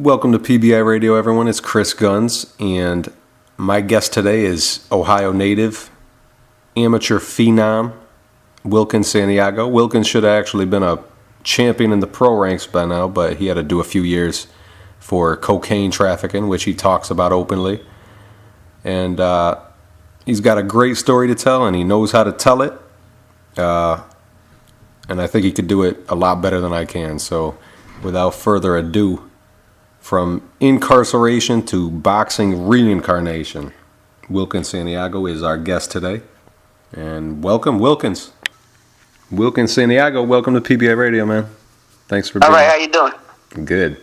Welcome to PBI Radio, everyone. It's Chris Guns, and my guest today is Ohio native, amateur phenom, Wilkins Santiago. Wilkins should have actually been a champion in the pro ranks by now, but he had to do a few years for cocaine trafficking, which he talks about openly. And he's got a great story to tell, and he knows how to tell it. And I think he could do it a lot better than I can. So without further ado, from Incarceration to boxing Reincarnation, Wilkins Santiago is our guest today. And welcome, Wilkins. Wilkins Santiago, welcome to PBI Radio, man. Thanks for being here. All right, how you doing? Good.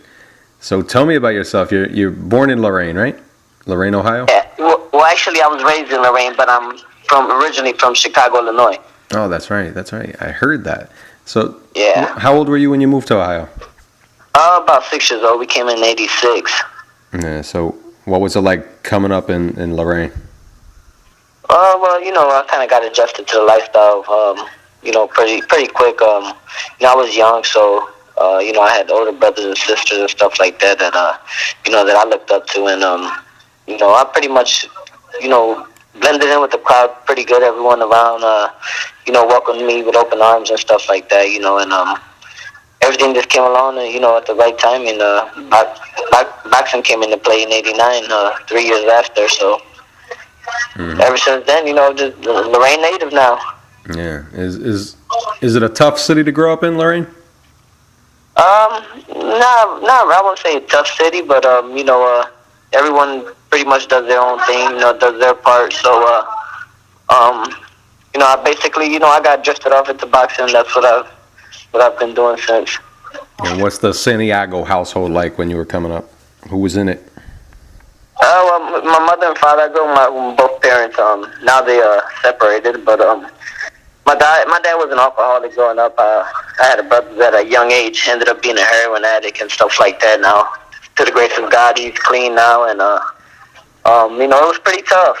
So tell me about yourself. You're born in Lorain, right? Lorain, Ohio? Yeah. Well, actually, I was raised in Lorain, but I'm originally from Chicago, Illinois. Oh, that's right. I heard that. So yeah. How old were you when you moved to Ohio? About 6 years old. We came in '86. Yeah. So what was it like coming up in Lorain? Well, I kind of got adjusted to the lifestyle, pretty quick. I was young, so, I had older brothers and sisters and stuff like that, that I looked up to. And, I pretty much, blended in with the crowd pretty good. Everyone around, welcomed me with open arms and stuff like that, and, everything just came along, at the right time. And boxing came into play in '89, 3 years after. So ever since then, just Lorain native now. Yeah, is it a tough city to grow up in, Lorain? No, I won't say a tough city, but everyone pretty much does their own thing, does their part. So I basically, I got drifted off into boxing. That's what I've been doing since. And what's the Santiago household like when you were coming up? Who was in it? Well, my mother and father, I grew up with both parents. Now they are separated, but my dad was an alcoholic growing up. I had a brother that at a young age ended up being a heroin addict and stuff like that. Now, to the grace of God, he's clean now, and it was pretty tough.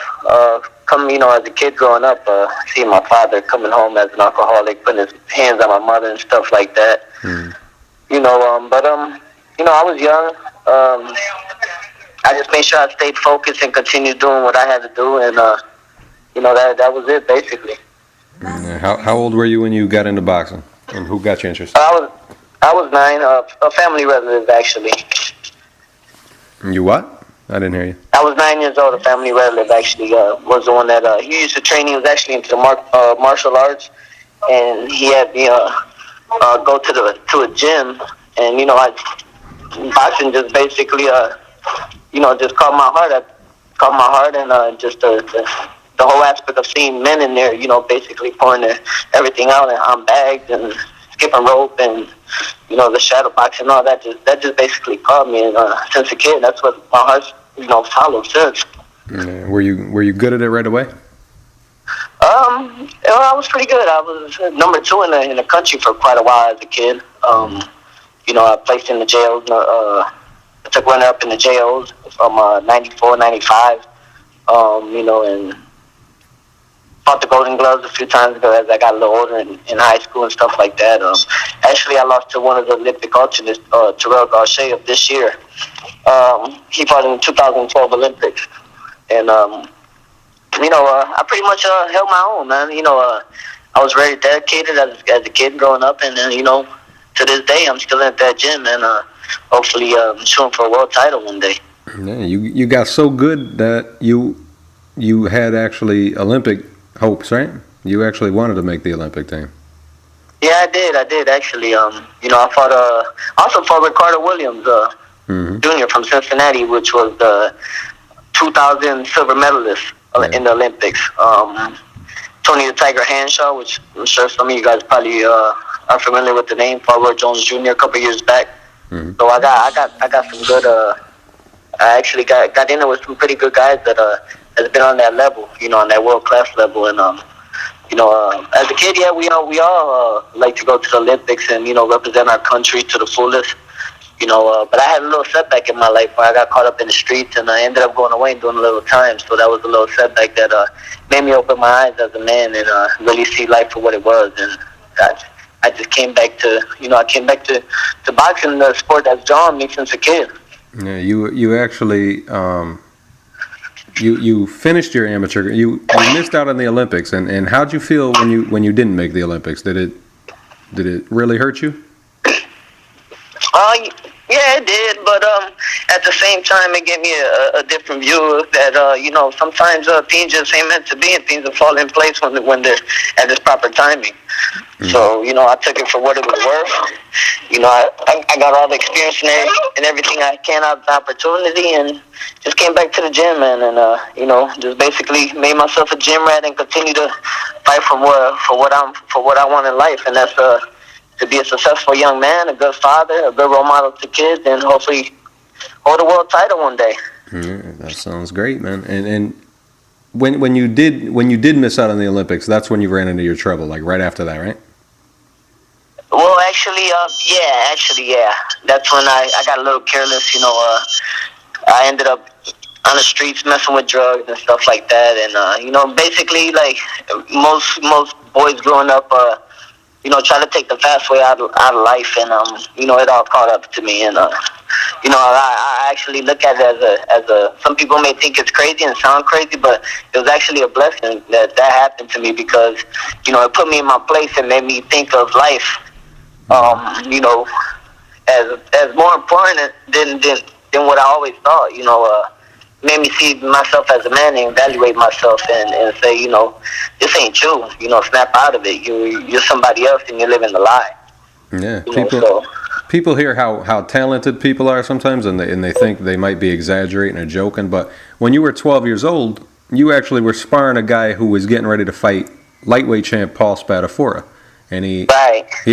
As a kid growing up, seeing my father coming home as an alcoholic, putting his hands on my mother and stuff like that. I was young. I just made sure I stayed focused and continued doing what I had to do, and that was it basically. How old were you when you got into boxing, and who got you interested? I was 9. A family relative actually. You what? I didn't hear you. I was 9 years old. A family relative actually was the one that he used to train. He was actually into the martial arts, and he had me go to a gym, and boxing just basically just caught my heart, and just the whole aspect of seeing men in there, basically pouring everything out on bags and skipping rope and the shadow boxing and all that. Just basically caught me, and since a kid, that's what my heart's followed since. Yeah. Were you good at it right away? I was pretty good. I was number 2 in the country for quite a while as a kid. I placed in the jails. I took runner up in the jails from 94, 95. And fought the Golden Gloves a few times ago as I got a little older in high school and stuff like that. Actually, I lost to one of the Olympic alternates, Terrell Gausha of this year. He fought in the 2012 Olympics. And, I pretty much held my own, man. I was very dedicated as a kid growing up. And, to this day, I'm still at that gym and hopefully shooting for a world title one day. Yeah, you got so good that you had actually Olympic hopes, right? You actually wanted to make the Olympic team. Yeah, I did actually. I also fought Ricardo Williams, Jr. from Cincinnati, which was the 2000 silver medalist in the Olympics. Tony the Tiger Hanshaw, which I'm sure some of you guys probably are familiar with the name, fought Roy Jones Jr. a couple years back. Mm-hmm. So I got some good. I actually got in there with some pretty good guys that has been on that level, on that world class level. And as a kid, yeah, we all like to go to the Olympics and represent our country to the fullest. But I had a little setback in my life where I got caught up in the streets, and I ended up going away and doing a little time. So that was a little setback that made me open my eyes as a man and really see life for what it was. And I just came back to, I came back to boxing, the sport that's drawn me since a kid. Yeah, you actually you finished your amateur. You missed out on the Olympics, and how'd you feel when you didn't make the Olympics? Did it really hurt you? Yeah, it did, but at the same time, it gave me a different view that sometimes things just ain't meant to be, and things will fall in place when they're at its proper timing. So I took it for what it was worth. I got all the experience and everything I can out of the opportunity, and just came back to the gym, man, and just basically made myself a gym rat and continue to fight for what I want in life, and that's to be a successful young man, a good father, a good role model to kids, and hopefully hold a world title one day. Yeah, that sounds great, man. And when you did miss out on the Olympics, that's when you ran into your trouble, like right after that, right? Well, actually, yeah. That's when I got a little careless. I ended up on the streets messing with drugs and stuff like that, and basically like most boys growing up. Try to take the fast way out of life, and it all caught up to me, and I actually look at it as a. Some people may think it's crazy and sound crazy, but it was actually a blessing that happened to me because it put me in my place and made me think of life, as more important than what I always thought. Made me see myself as a man and evaluate myself and say, this ain't you. Snap out of it. You're somebody else and you're living the lie. Yeah, people hear how talented people are sometimes, and they think they might be exaggerating or joking. But when you were 12 years old, you actually were sparring a guy who was getting ready to fight lightweight champ Paul Spadafora, and he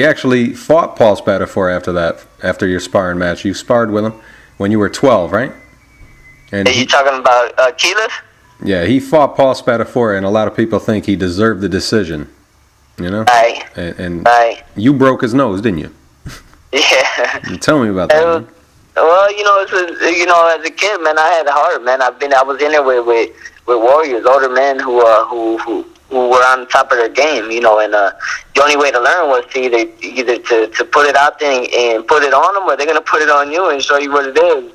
actually fought Paul Spadafora after your sparring match. You sparred with him when you were 12, right? And are you talking about Keyleth? Yeah, he fought Paul Spadafora, and a lot of people think he deserved the decision. Right. And you broke his nose, didn't you? Yeah. Tell me about that. Man. Well, as a kid, man, I had a heart, man. I was in there with warriors, older men who were on top of their game, and the only way to learn was to either to put it out there and put it on them, or they're gonna put it on you and show you what it is,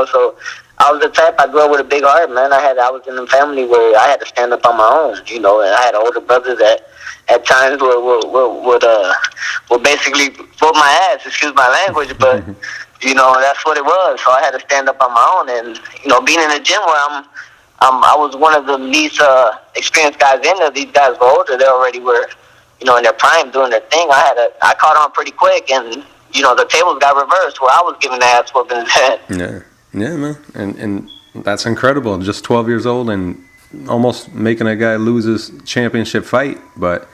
So I was the type. I grew up with a big heart, man. I was in a family where I had to stand up on my own, and I had older brothers that at times would basically whoop my ass. Excuse my language, but that's what it was. So I had to stand up on my own, and being in a gym where I was one of the least experienced guys in there. These guys were older. They already were, in their prime doing their thing. I caught on pretty quick, and the tables got reversed where I was giving the ass whooping instead. Yeah, man, and that's incredible. Just 12 years old and almost making a guy lose his championship fight, but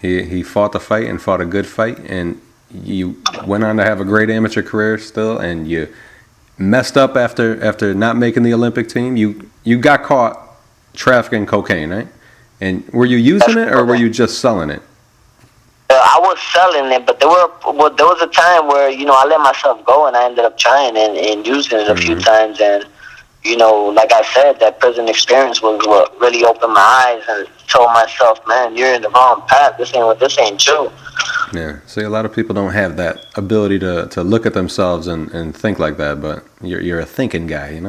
he fought the fight and fought a good fight, and you went on to have a great amateur career still, and you messed up after not making the Olympic team. You got caught trafficking cocaine, right? And were you using it or were you just selling it? I was selling it, but there was a time where I let myself go, and I ended up trying and using it a few times. And like I said, that prison experience was what really opened my eyes and told myself, man, you're in the wrong path. This ain't you. Yeah. See, a lot of people don't have that ability to look at themselves and think like that. But you're a thinking guy,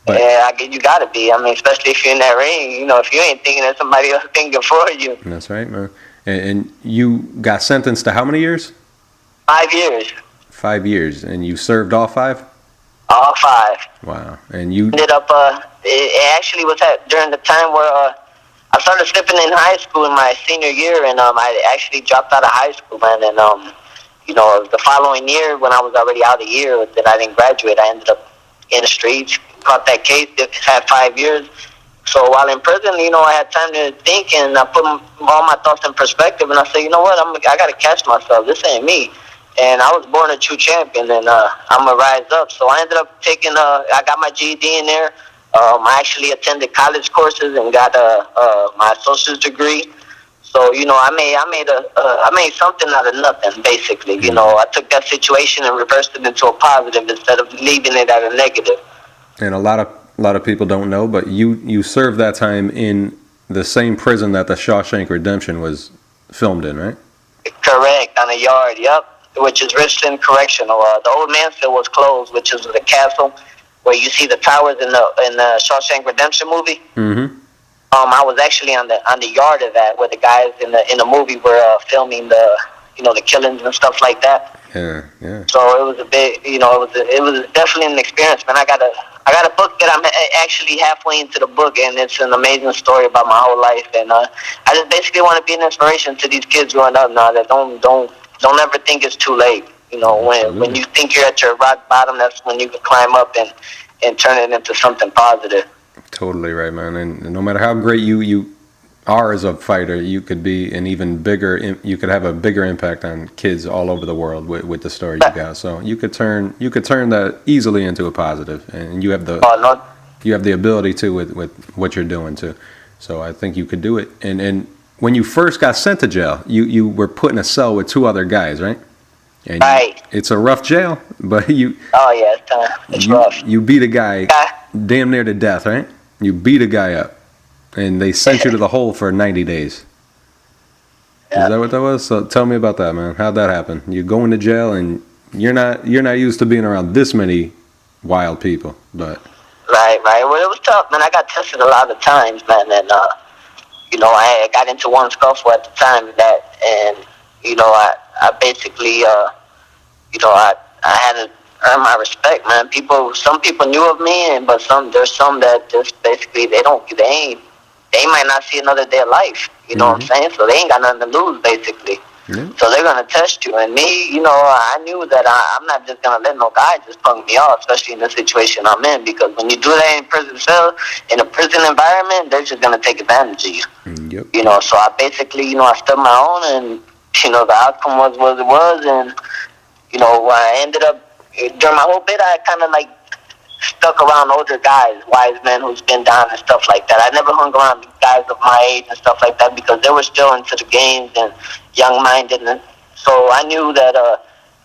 But, yeah, you gotta be. I mean, especially if you're in that ring. If you ain't thinking, there's somebody else thinking for you. That's right, man. And you got sentenced to how many years? 5 years. 5 years, and you served all 5? All 5. Wow. And you ended up. It actually was during the time where I started slipping in high school in my senior year, and I actually dropped out of high school, man. And the following year, when I was already out a year, that I didn't graduate, I ended up in the streets. Caught that case. Had 5 years. So while in prison, I had time to think, and I put all my thoughts in perspective, and I said, you know what, I got to catch myself. This ain't me. And I was born a true champion, and I'm going to rise up. So I ended up taking, I got my GED in there. I actually attended college courses and got my associate's degree. So, I made something out of nothing, basically. I took that situation and reversed it into a positive instead of leaving it at a negative. And a lot of people don't know, but you served that time in the same prison that the Shawshank Redemption was filmed in, right? Correct, on a yard, yep, which is Richland Correctional. The old Mansfield was closed, which is the castle. where you see the towers in the Shawshank Redemption movie. Mm-hmm. I was actually on the yard of that, where the guys in the movie were filming the killings and stuff like that. Yeah. So it was a big, it was definitely an experience, man. I got a book that I'm actually halfway into the book, and it's an amazing story about my whole life. And I just basically want to be an inspiration to these kids growing up now that don't ever think it's too late. When you think you're at your rock bottom, that's when you can climb up and turn it into something positive. Totally right, man. And no matter how great you are as a fighter, you could be an even bigger. You could have a bigger impact on kids all over the world with the story you got. So you could turn that easily into a positive, and you have the ability to with what you're doing too. So I think you could do it. And when you first got sent to jail, you were put in a cell with 2 other guys, right? And right. It's a rough jail, but you. Oh yeah, it's rough. You beat a guy damn near to death, right? You beat a guy up, and they sent you to the hole for 90 days. Yeah. Is that what that was? So tell me about that, man. How'd that happen? You go into jail, and you're not used to being around this many wild people, but. Right. Well, it was tough, man. I got tested a lot of times, man, and I got into one scuffle at the time I basically, I had to earn my respect, man. Some people knew of me, but there's some that just basically they might not see another day of life. You know what I'm saying? So they ain't got nothing to lose, basically. Mm-hmm. So they're gonna test you. And me, I knew that I'm not just gonna let no guy just punk me off, especially in the situation I'm in, because when you do that in prison cell, in a prison environment, they're just gonna take advantage of you. Yep. So I basically, I stood my own, and the outcome was what it was, and I ended up during my whole bit, I kind of like stuck around older guys, wise men who's been down and stuff like that. I never hung around guys of my age and stuff like that because they were still into the games and young-minded. And so I knew that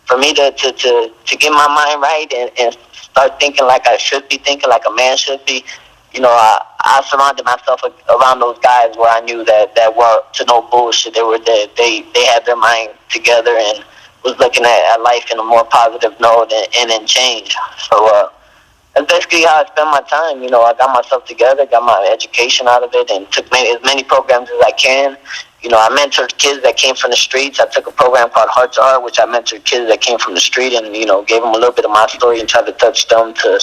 for me to get my mind right and start thinking like I should be thinking, like a man should be, I surrounded myself around those guys where I knew that were to no bullshit. They had their mind together and was looking at life in a more positive note and in change. So that's basically how I spend my time. I got myself together, got my education out of it, and took as many programs as I can. I mentored kids that came from the streets. I took a program called Heart to Heart, which I mentored kids that came from the street and, gave them a little bit of my story and tried to touch them to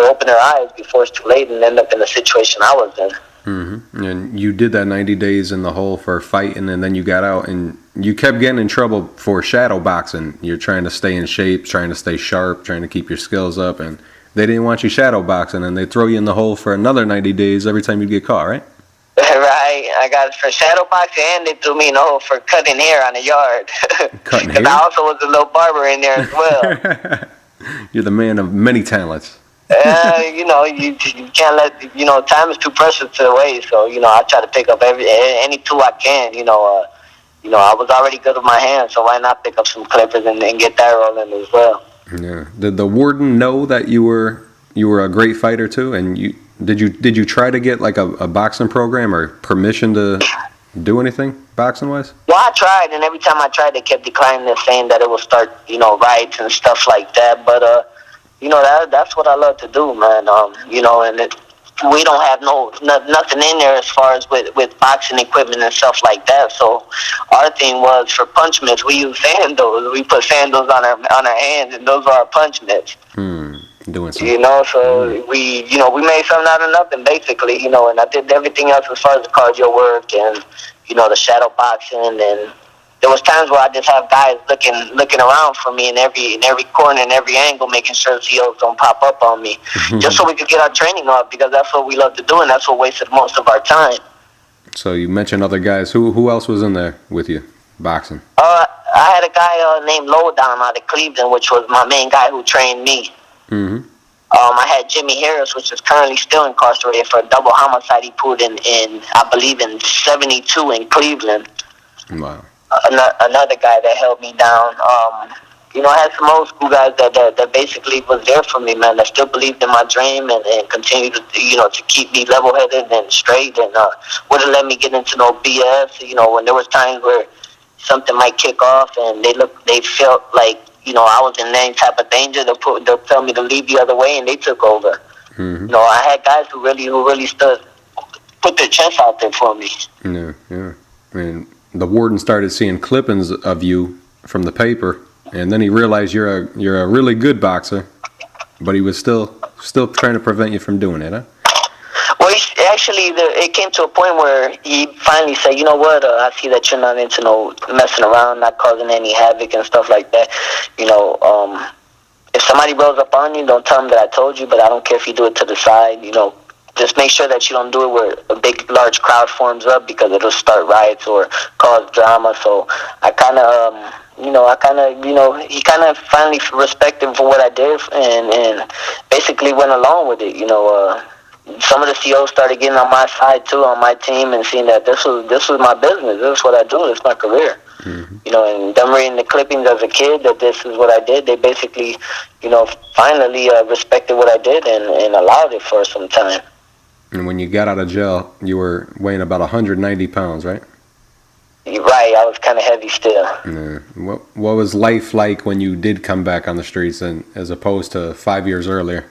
open their eyes before it's too late and end up in the situation I was in. Mm-hmm. And you did that 90 days in the hole for fighting, and then you got out, and you kept getting in trouble for shadow boxing. You're trying to stay in shape, trying to stay sharp, trying to keep your skills up, and they didn't want you shadow boxing, and they throw you in the hole for another 90 days every time you get caught, right? Right. I got it for shadow boxing, and they threw me in the hole for cutting hair on the yard. Cutting hair? And I also was a little barber in there as well. You're the man of many talents. You can't let, time is too precious to waste. So, I try to pick up any tool I can. I was already good with my hands, so why not pick up some clippers and get that rolling as well. Yeah. Did the warden know that you were a great fighter too? And did you try to get like a boxing program or permission to do anything boxing wise? Well, I tried, and every time I tried, they kept declining and saying that it will start, riots and stuff like that. But that's what I love to do, man. And we don't have nothing in there as far as with boxing equipment and stuff like that. So our thing was for punch mitts, we use sandals. We put sandals on our hands, and those are our punch mitts. Doing something. So we made something out of nothing, basically. And I did everything else as far as the cardio work and the shadow boxing, and there was times where I just have guys looking around for me in every corner and every angle, making sure CEOs don't pop up on me, just so we could get our training up, because that's what we love to do, and that's what wasted most of our time. So you mentioned other guys. Who else was in there with you, boxing? I had a guy named Lowdown out of Cleveland, which was my main guy who trained me. Mm-hmm. I had Jimmy Harris, which is currently still incarcerated for a double homicide he pulled in I believe in 72 in Cleveland. Wow. Another guy that held me down. I had some old school guys that basically was there for me, man, that still believed in my dream and continued to keep me level-headed and straight, and wouldn't let me get into no BS. When there was times where something might kick off and they felt like I was in any type of danger, they'll tell me to leave the other way, and they took over. Mm-hmm. I had guys who really put their chest out there for me. Yeah. I mean, the warden started seeing clippings of you from the paper, and then he realized you're a really good boxer, but he was still trying to prevent you from doing it, huh? Well, it came to a point where he finally said, you know what, I see that you're not into no messing around, not causing any havoc and stuff like that. If somebody rolls up on you, don't tell them that I told you, but I don't care if you do it to the side. Just make sure that you don't do it where a big, large crowd forms up, because it'll start riots or cause drama. So I kind of, he kind of finally respected for what I did, and basically went along with it. Some of the COs started getting on my side too, on my team, and seeing that this was my business. This is what I do. This is my career. Mm-hmm. And them reading the clippings as a kid that this is what I did, they basically, finally respected what I did and allowed it for some time. And when you got out of jail, you were weighing about 190 pounds, right? You're right. I was kind of heavy still. Yeah. What was life like when you did come back on the streets, and as opposed to 5 years earlier?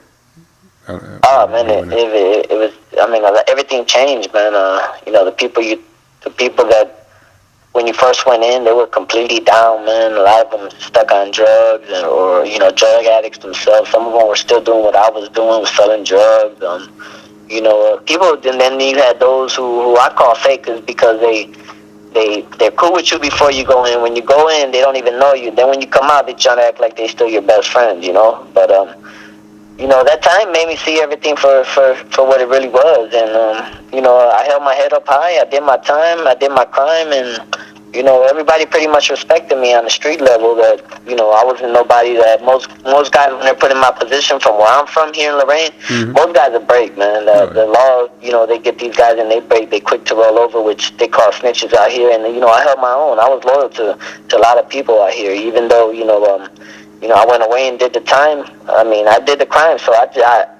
Oh man, it was. I mean, everything changed, man. The people that when you first went in, they were completely down, man. A lot of them stuck on drugs, or drug addicts themselves. Some of them were still doing what I was doing, was selling drugs. People. And then you had those who I call fakers, because they're cool with you before you go in. When you go in, they don't even know you. Then when you come out, they try to act like they still your best friend, But that time made me see everything for what it really was. And I held my head up high. I did my time. I did my crime, and everybody pretty much respected me on the street level. That I wasn't nobody that most guys, when they're put in my position from where I'm from here in Lorraine, mm-hmm. most guys are break, man. The law, they get these guys and they break. They quick to roll over, which they call snitches out here. And I held my own. I was loyal to a lot of people out here, even though I went away and did the time. I mean, I did the crime, so I got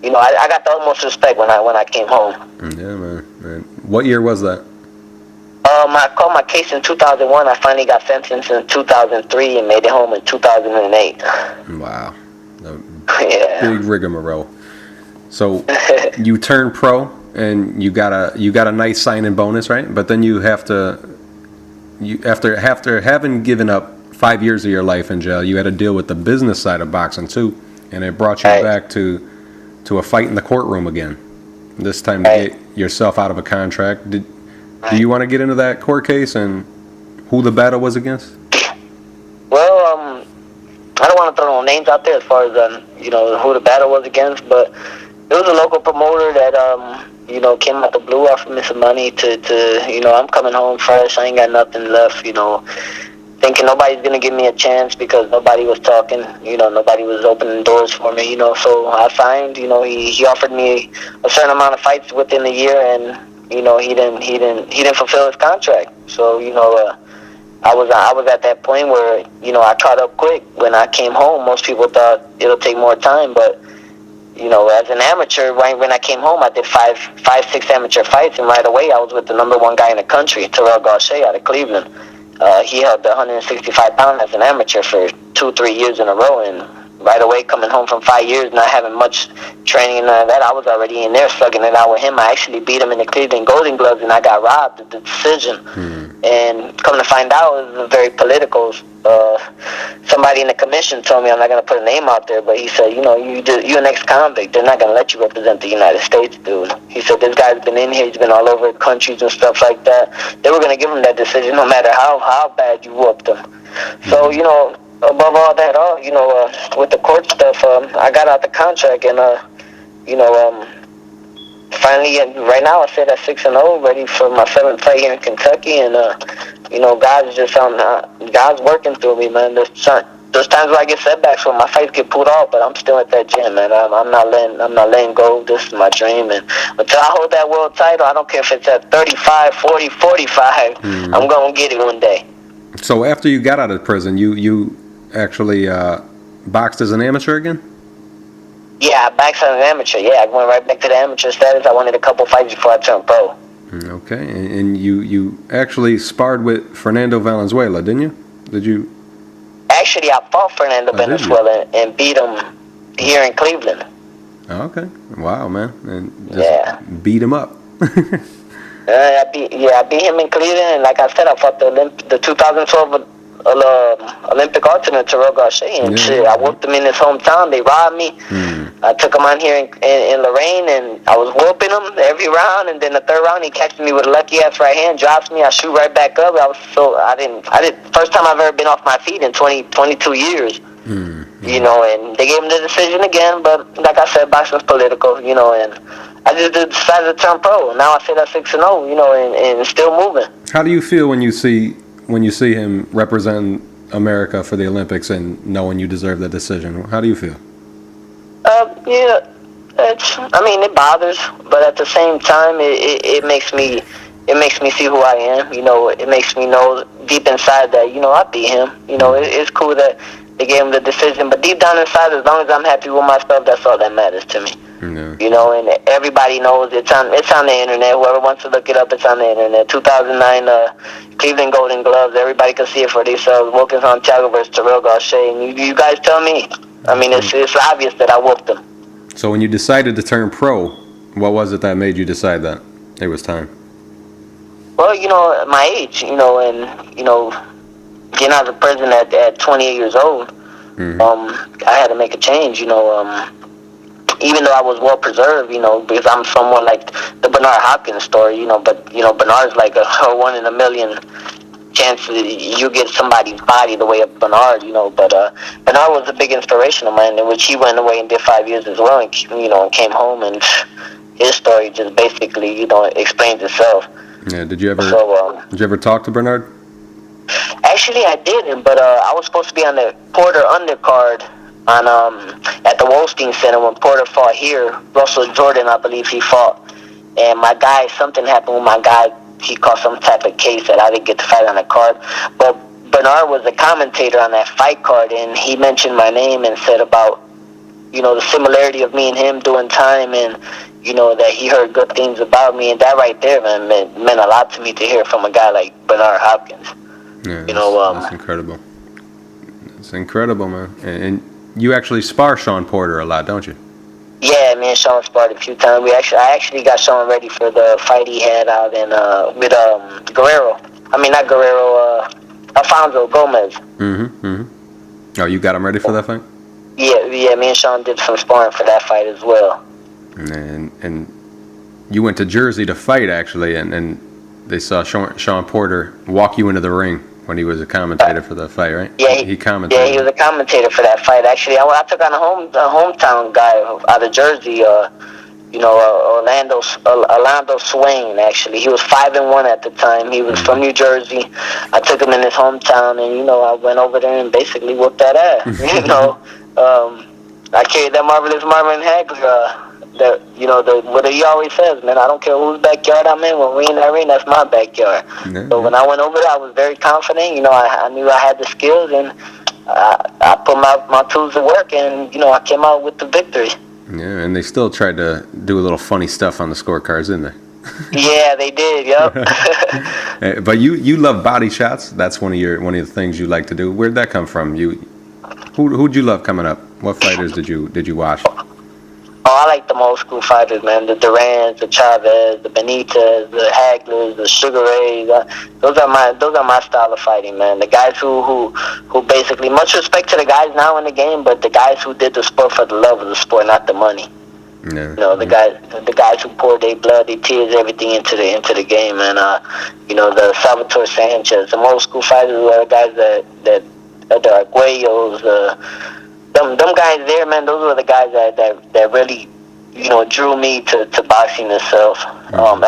the utmost respect when I came home. Yeah, man. What year was that? I called my case in 2001. I finally got sentenced in 2003 and made it home in 2008. Wow. Yeah. Big rigmarole. So you turned pro, and you got a nice signing bonus, right? But then you have to, after having given up 5 years of your life in jail, you had to deal with the business side of boxing too, and it brought you back to a fight in the courtroom again. This time to get yourself out of a contract. Do you want to get into that court case and who the battle was against? Well, I don't want to throw no names out there as far as who the battle was against, but it was a local promoter that came out the blue, offered me some money to I'm coming home fresh. I ain't got nothing left, thinking nobody's gonna give me a chance because nobody was talking, nobody was opening doors for me, so I signed. He offered me a certain amount of fights within a year, and he didn't fulfill his contract. So I was at that point where I caught up quick. When I came home, most people thought it'll take more time, but as an amateur, right when I came home, I did five, 6 amateur fights, and right away I was with the #1 guy in the country, Terrell Gausha out of Cleveland. He held the 165 pound as an amateur for 2-3 years in a row, and right away coming home from 5 years, not having much training and none of that, I was already in there slugging it out with him. I actually beat him in the Cleveland Golden Gloves, and I got robbed of the decision. And come to find out, it was very political. Somebody in the commission told me, I'm not going to put a name out there, but he said, you're an ex-convict. They're not going to let you represent the United States, dude. He said, this guy's been in here. He's been all over countries and stuff like that. They were going to give him that decision no matter how bad you whooped him. So, above all that, with the court stuff, I got out the contract, and finally, right now I sit at 6-0, ready for my 7th fight here in Kentucky, and God's working through me, man. There's times where I get setbacks where my fights get pulled off, but I'm still at that gym, man. I'm not letting go. This is my dream, and until I hold that world title, I don't care if it's at 35, 40, 45. I'm gonna get it one day. So after you got out of prison, you actually boxed as an amateur again? Yeah, I boxed as an amateur. Yeah, I went right back to the amateur status. I wanted a couple fights before I turned pro. Okay, and you actually sparred with Fernando Valenzuela, didn't you? Did you? Actually, I fought Fernando Venezuela and beat him here in Cleveland. Okay. Wow, man. And just beat him up. I beat him in Cleveland, and like I said, I fought the 2012 Olympic alternate Terrell Gausha, and shit, I whooped him in his hometown. They robbed me. I took him on here in Lorraine, and I was whooping him every round. And then the third round, he catches me with a lucky ass right hand, drops me. I shoot right back up. I didn't. First time I've ever been off my feet in 22 years. You know, and they gave him the decision again. But like I said, boxing's political. You know, and I just decided to turn pro. Now I sit at 6-0. You know, and still moving. How do you feel when you see him represent America for the Olympics and knowing you deserve the decision? How do you feel? Yeah, it bothers, but at the same time, it makes me see who I am. You know, it makes me know deep inside that, you know, I beat him. You know, it's cool that they gave him the decision, but deep down inside, as long as I'm happy with myself, that's all that matters to me. Yeah. You know, and everybody knows it's on the internet. Whoever wants to look it up, it's on the internet. 2009 Cleveland Golden Gloves. Everybody can see it for themselves. Wilkins Santiago versus Terrell Gausha. And you guys tell me. I mean, it's obvious that I whooped him. So when you decided to turn pro, what was it that made you decide that it was time? Well, you know, my age. You know, and you know, getting out of prison at 28 years old, I had to make a change. You know. Even though I was well preserved, you know, because I'm somewhat like the Bernard Hopkins story, you know, but, you know, Bernard's like a 1 in a million chance you get somebody's body the way of Bernard, you know, but Bernard was a big inspiration of mine, in which he went away and did 5 years as well, and, you know, and came home, and his story just basically, you know, explains itself. Yeah, did you ever talk to Bernard? Actually, I didn't, but I was supposed to be on the Porter undercard at the Wolstein Center when Porter fought here. Russell Jordan, I believe he fought. And my guy, something happened with my guy. He caught some type of case that I didn't get to fight on the card. But Bernard was a commentator on that fight card, and he mentioned my name and said about, you know, the similarity of me and him doing time, and, you know, that he heard good things about me. And that right there, man, meant a lot to me to hear from a guy like Bernard Hopkins. Yeah, that's incredible. It's incredible, man. And you actually spar Sean Porter a lot, don't you? Yeah, me and Sean sparred a few times. I actually got Sean ready for the fight he had out in with Guerrero. I mean, not Guerrero. Alfonso Gomez. Oh, you got him ready for that fight? Yeah. Me and Sean did some sparring for that fight as well. And you went to Jersey to fight actually, and they saw Sean Porter walk you into the ring when he was a commentator for that fight, right? Yeah, he commentated. Yeah, he was a commentator for that fight. Actually, I took on a hometown guy out of Jersey. You know, Orlando Swain. Actually, he was 5-1 at the time. He was from New Jersey. I took him in his hometown, and, you know, I went over there and basically whooped that ass. You know, I carried that marvelous Marvin Hagler. That, you know, what he always says, man, I don't care whose backyard I'm in. When we in that ring, that's my backyard. Yeah. So when I went over there, I was very confident. You know, I knew I had the skills, and I put my tools to work, and, you know, I came out with the victory. Yeah, and they still tried to do a little funny stuff on the scorecards, didn't they? Yeah, they did. Yep. But you love body shots. That's one of the things you like to do. Where'd that come from? Who'd you love coming up? What fighters did you watch? Oh, I like the old school fighters, man. The Durans, the Chavez, the Benitez, the Haglers, the Sugar Rays. Those are my style of fighting, man. The guys who basically, much respect to the guys now in the game, but the guys who did the sport for the love of the sport, not the money. Yeah. You know, the guys who poured their blood, their tears, everything into the game, and you know, the Salvatore Sanchez, the old school fighters were the guys that the Arguellos, them guys there, man. Those were the guys that really, you know, drew me to boxing itself. El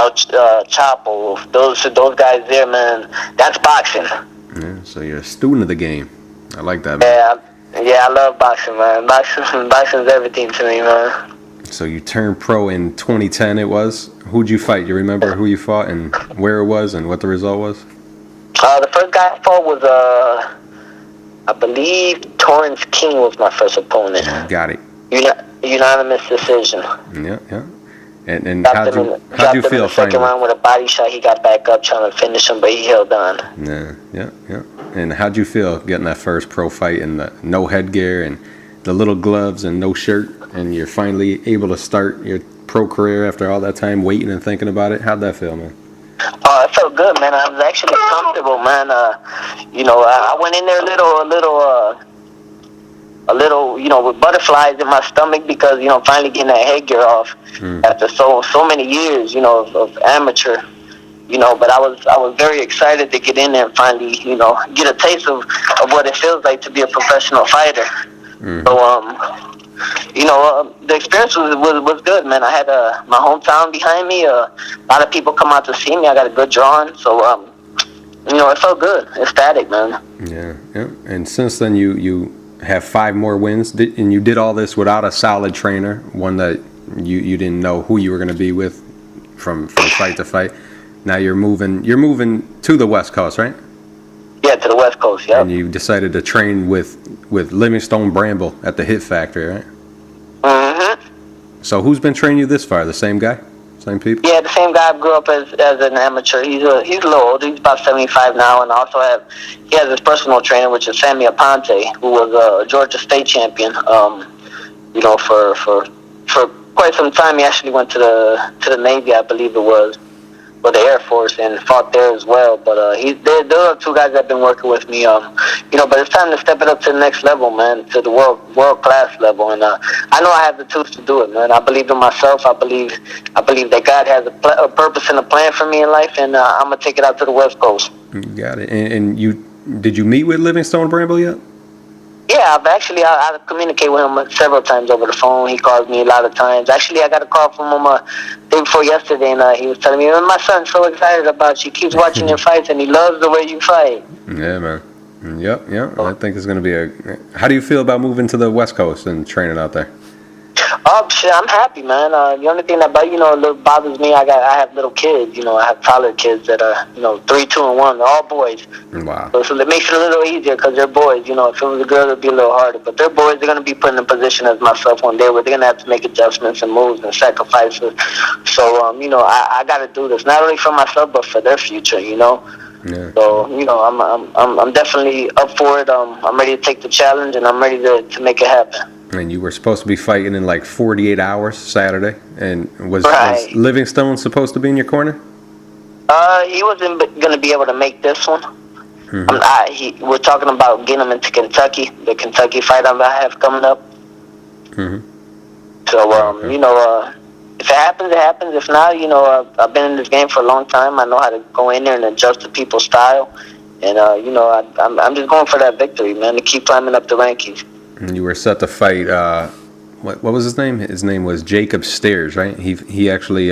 Chapo, those guys there, man. That's boxing. Yeah. So you're a student of the game. I like that, man. Yeah, I love boxing, man. Boxing's everything to me, man. So you turned pro in 2010. It was. Who'd you fight? You remember who you fought and where it was and what the result was? The first guy I fought was I believe Torrance King was my first opponent. Got it. Unanimous decision. Yeah. And How'd you feel finally? In the second round with a body shot. He got back up trying to finish him, but he held on. Yeah. And how'd you feel getting that first pro fight and the no headgear and the little gloves and no shirt, and you're finally able to start your pro career after all that time waiting and thinking about it? How'd that feel, man? Oh, it felt good, man. I was actually comfortable, man. I went in there a little, with butterflies in my stomach because, finally getting that headgear off after so many years, of amateur, but I was very excited to get in there and finally, get a taste of what it feels like to be a professional fighter. So, the experience was good, man. I had my hometown behind me. A lot of people come out to see me. I got a good drawing, so it felt good, ecstatic, man. Yeah. And since then, you have 5 more wins, and you did all this without a solid trainer, one that you didn't know who you were going to be with from fight to fight. Now you're moving to the West Coast, right? Yeah, to the West Coast, yeah. And you decided to train with Livingstone Bramble at the Hit Factory, right? So who's been training you this far? The same guy? Same people? Yeah, the same guy I grew up as an amateur. He's a little old. He's about 75 now, and also he has his personal trainer, which is Sammy Aponte, who was a Georgia State champion. For quite some time, he actually went to the Navy, I believe it was, or the Air Force, and fought there as well. But there are 2 guys that have been working with me. But it's time to step it up to the next level, man, to the world class level. And I know I have the tools to do it, man. I believe in myself. I believe that God has a purpose and a plan for me in life, and I'm gonna take it out to the West Coast. You got it. And did you meet with Livingstone Bramble yet? Yeah, I communicate with him several times over the phone. He calls me a lot of times. Actually, I got a call from him day before yesterday, and he was telling me, my son's so excited about you. He keeps watching your fights, and he loves the way you fight. Yeah, man. Yep. I think it's going to be How do you feel about moving to the West Coast and training out there? Oh, shit, I'm happy, man. The only thing that bothers me, I have little kids. I have toddler kids that are 3, 2, and 1. They're all boys. Wow. So it makes it a little easier because they're boys. If it was a girl, it'd be a little harder. But they're boys. They're gonna be put in a position as myself one day where they're gonna have to make adjustments and moves and sacrifices. So I got to do this not only for myself but for their future. Yeah. So I'm definitely up for it. I'm ready to take the challenge, and I'm ready to make it happen. And you were supposed to be fighting in like 48 hours Saturday, and was Livingstone supposed to be in your corner? He wasn't going to be able to make this one. We're talking about getting him into Kentucky, the Kentucky fight I have coming up. So, if it happens, it happens. If not, I've been in this game for a long time. I know how to go in there and adjust to people's style. And, I'm just going for that victory, man, to keep climbing up the rankings. And you were set to fight, what was his name? His name was Jacob Steers, right? He actually,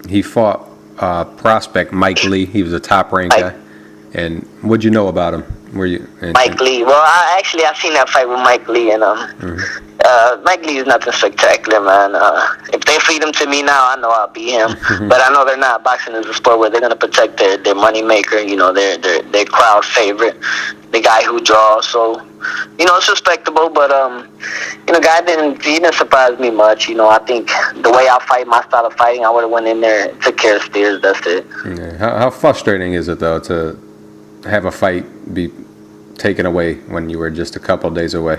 he fought prospect Mike Lee. He was a top-ranked guy. And what'd you know about him? Mike Lee. Well, I've seen that fight with Mike Lee, and Mike Lee is nothing spectacular, man. If they feed him to me now, I know I'll beat him. But I know they're not. Boxing is a sport where they're gonna protect their money maker. Their crowd favorite, the guy who draws. So, it's respectable. But guy didn't surprise me much. I think the way I fight, my style of fighting, I would have went in there and took care of Steers. That's it. Yeah. How frustrating is it though to have a fight be taken away when you were just a few days away?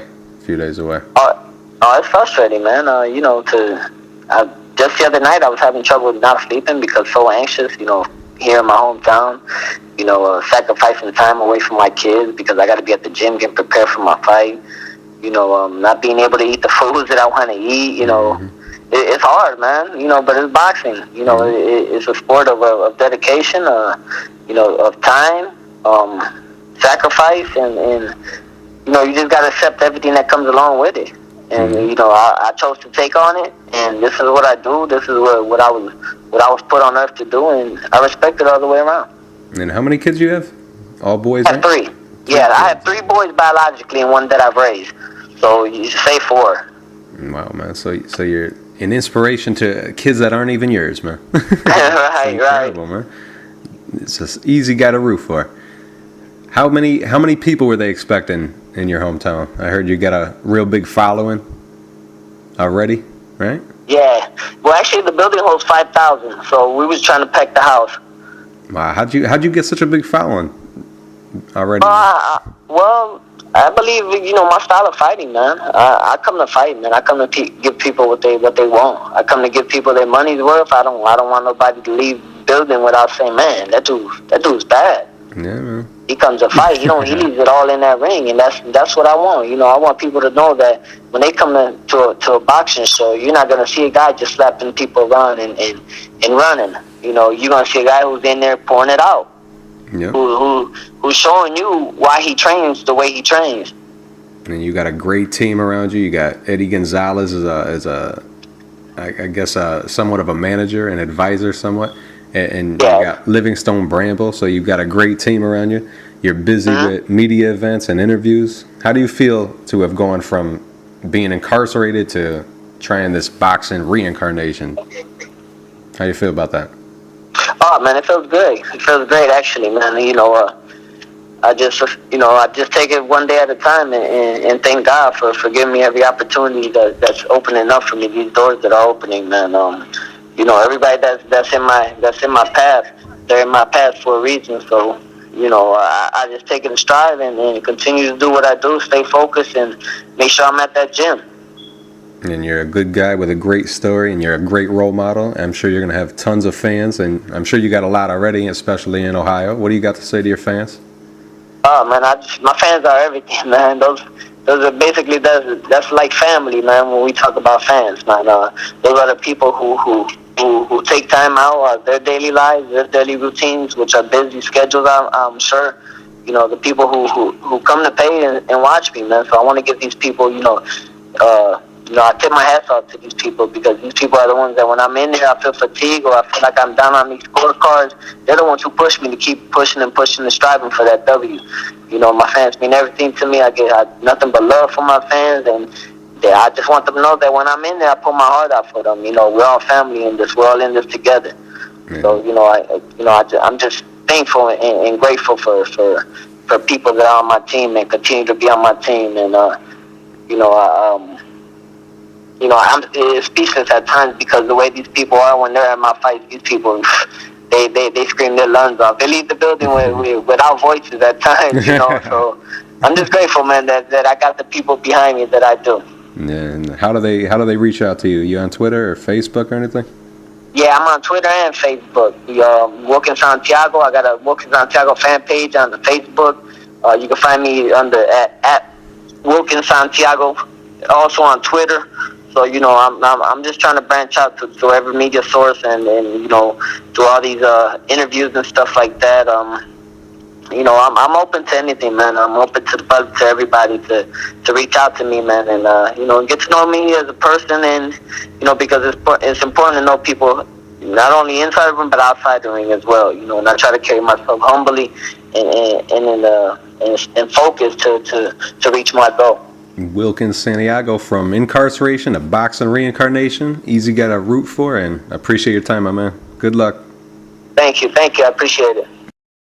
Oh, it's frustrating, man. Just the other night I was having trouble not sleeping because so anxious, here in my hometown, sacrificing time away from my kids because I got to be at the gym getting prepared for my fight, not being able to eat the foods that I want to eat, it's hard, man, but it's boxing, it's a sport of dedication, of time, sacrifice, and you just got to accept everything that comes along with it. And I chose to take on it, and this is what I do. This is what I was put on earth to do, and I respect it all the way around. And how many kids you have? All boys? I have 3. Yeah, I have 3 boys biologically and 1 that I've raised. So you say 4. Wow, man. So you're an inspiration to kids that aren't even yours, man. Right, incredible, man. It's an easy guy to root for. How many people were they expecting in your hometown? I heard you got a real big following already. right? Yeah. Well, actually, the building holds 5,000, so we was trying to pack the house. Wow, how'd you get such a big following already? Well, I believe my style of fighting, man. I come to fight, man. I come to give people what they want. I come to give people their money's worth. I don't want nobody to leave the building without saying, man, that dude's bad. Yeah, man. He comes to fight. He leaves it all in that ring, and that's what I want. I want people to know that when they come to a boxing show, you're not gonna see a guy just slapping people around and running. You're gonna see a guy who's in there pouring it out. Yep. Who's showing you why he trains the way he trains. And you got a great team around you. You got Eddie Gonzalez as I guess somewhat of a manager and advisor somewhat, and Yeah. you got Livingstone Bramble. So you've got a great team around you. You're busy with media events and interviews. How do you feel to have gone from being incarcerated to trying this boxing reincarnation? How do you feel about that? Oh man, it feels good. It feels great actually, man. I just take it one day at a time and thank God for giving me every opportunity that's opening up for me. These doors that are opening, man. Everybody that's in my path, they're in my path for a reason. So I just take it in stride and continue to do what I do, stay focused, and make sure I'm at that gym. And you're a good guy with a great story, and you're a great role model. I'm sure you're going to have tons of fans, and I'm sure you got a lot already, especially in Ohio. What do you got to say to your fans? Oh man, my fans are everything, man. Those are basically that's like family, man. When we talk about fans, man, those are the people who take time out of their daily lives, their daily routines, which are busy schedules. I'm sure, the people who come to pay and watch me, man. So I want to give these people, I tip my hats off to these people, because these people are the ones that when I'm in there, I feel fatigue or I feel like I'm down on these scorecards. They're the ones who push me to keep pushing and striving for that W. My fans mean everything to me. I get nothing but love from my fans, and I just want them to know that when I'm in there, I put my heart out for them. We're all family in this. We're all in this together. Yeah. So I'm just thankful and grateful for people that are on my team and continue to be on my team. And I'm speechless at times, because the way these people are when they're at my fights, these people, they scream their lungs off. They leave the building without voices at times, So I'm just grateful, man, that I got the people behind me that I do. Yeah. And how do they reach out to you? You on Twitter or Facebook or anything? Yeah, I'm on Twitter and Facebook. Wilkins Santiago. I got a Wilkins Santiago fan page on the Facebook. You can find me under at Wilkins Santiago, also on Twitter. So I'm just trying to branch out to every media source and do all these interviews and stuff like that. I'm open to anything, man. I'm open to everybody to reach out to me, man, and get to know me as a person, and because it's important to know people not only inside the ring but outside the ring as well. And I try to carry myself humbly and focused to reach my goal. Wilkins Santiago, from Incarceration to Boxing Reincarnation. Easy guy to root for, and I appreciate your time, my man. Good luck. Thank you. I appreciate it.